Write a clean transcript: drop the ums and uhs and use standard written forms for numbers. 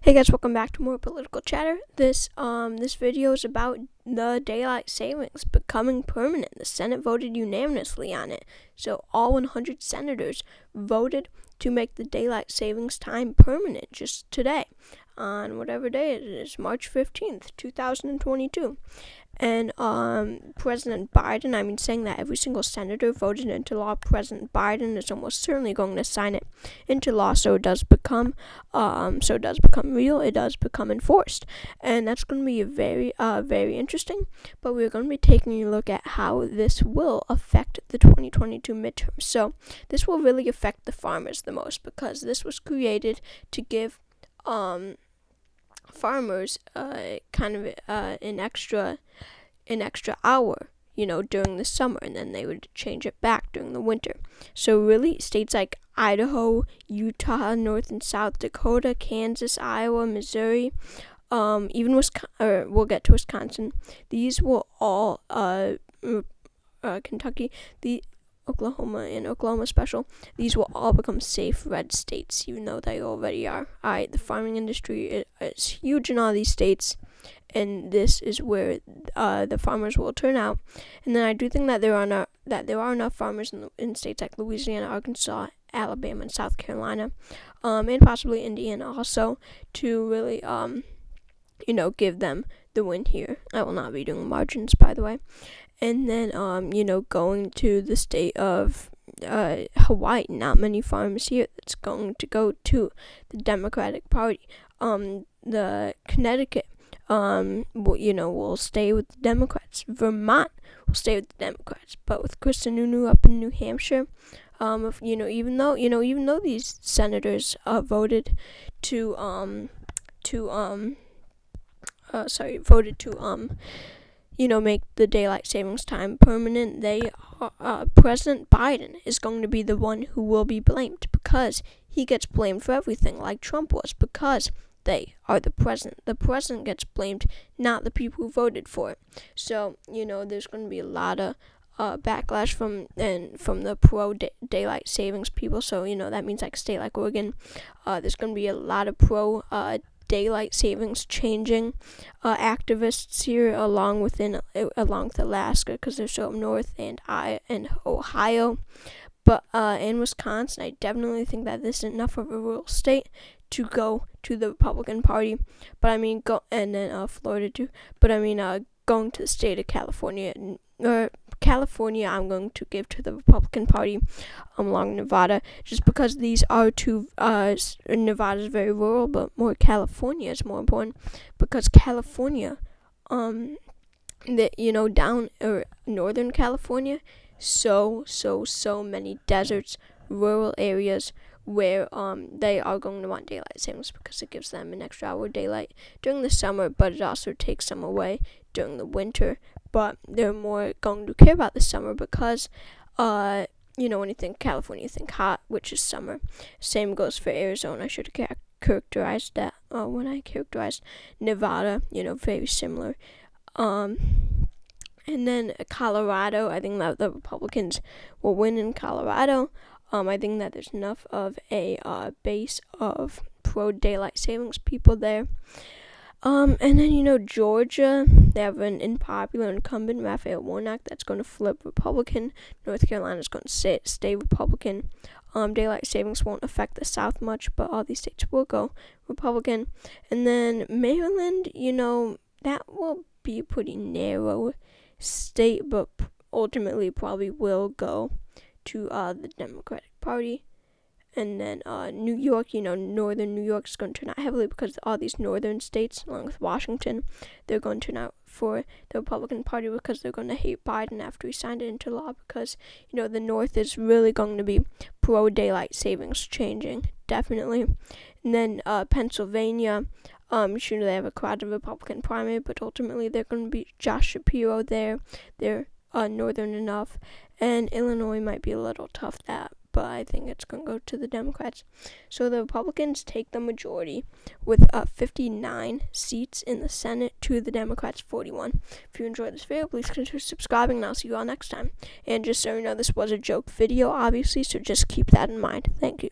Hey guys, welcome back to more political chatter. This video is about the daylight savings becoming permanent. The Senate voted unanimously on it. So all 100 senators voted to make the daylight savings time permanent just today, on whatever day it is, March 15th, 2022. And President Biden, saying that every single senator voted into law, President Biden is almost certainly going to sign it into law, so it does become real. It does become enforced, and that's going to be very interesting. But we're going to be taking a look at how this will affect the 2022 midterms. So this will really affect the farmers the most, because this was created to give farmers an extra hour, during the summer, and then they would change it back during the winter. So really, states like Idaho, Utah, North and South Dakota, Kansas, Iowa, Missouri, even Wisconsin, we'll get to Wisconsin. These will all, Kentucky, Oklahoma and Oklahoma special, these will all become safe red states, even though they already are. Alright, the farming industry is huge in all these states, and this is where the farmers will turn out. And then I do think that there are enough farmers in states like Louisiana, Arkansas, Alabama, and South Carolina, and possibly Indiana also, to really give them the win here. I will not be doing margins, by the way. And then, going to the state of Hawaii, not many farms here. That's going to go to the Democratic Party. The Connecticut, will stay with the Democrats. Vermont will stay with the Democrats. But with Chris Sununu up in New Hampshire, even though these senators voted to make the daylight savings time permanent, President Biden is going to be the one who will be blamed, because he gets blamed for everything, like Trump was, because they are the president. The president gets blamed, not the people who voted for it. So, there's going to be a lot of backlash from the pro-daylight savings people. So, that means like a state like Oregon, there's going to be a lot of daylight savings changing activists here, along with Alaska, because they're so up north, and Ohio. But in Wisconsin, I definitely think that this is enough of a rural state to go to the Republican Party. But and then Florida too. But going to the state of California, I'm going to give to the Republican Party, along Nevada, just because these are two. Nevada is very rural, but California is more important, because California, down northern California, so many deserts, rural areas, where they are going to want daylight savings, because it gives them an extra hour of daylight during the summer, but it also takes some away during the winter. But they're more going to care about the summer, because when you think California, you think hot, which is summer. Same goes for Arizona. I should have characterized that when I characterized Nevada. Very similar. And then Colorado, I think that the Republicans will win in Colorado. I think that there's enough of a base of pro-daylight savings people there. And then, Georgia, they have an unpopular incumbent, Raphael Warnock, that's going to flip Republican. North Carolina is going to stay Republican. Daylight savings won't affect the South much, but all these states will go Republican. And then Maryland, that will be a pretty narrow state, but ultimately probably will go to the Democratic Party. And then New York, northern New York is going to turn out heavily, because all these northern states, along with Washington, they're going to turn out for the Republican Party, because they're going to hate Biden after he signed it into law, because, the North is really going to be pro-daylight savings changing, definitely. And then Pennsylvania, sure, they have a crowded Republican primary, but ultimately they're going to be Josh Shapiro there. They're northern enough. And Illinois might be a little tough, but I think it's going to go to the Democrats. So the Republicans take the majority with 59 seats in the Senate to the Democrats' 41. If you enjoyed this video, please consider subscribing, and I'll see you all next time. And just so you know, this was a joke video, obviously, so just keep that in mind. Thank you.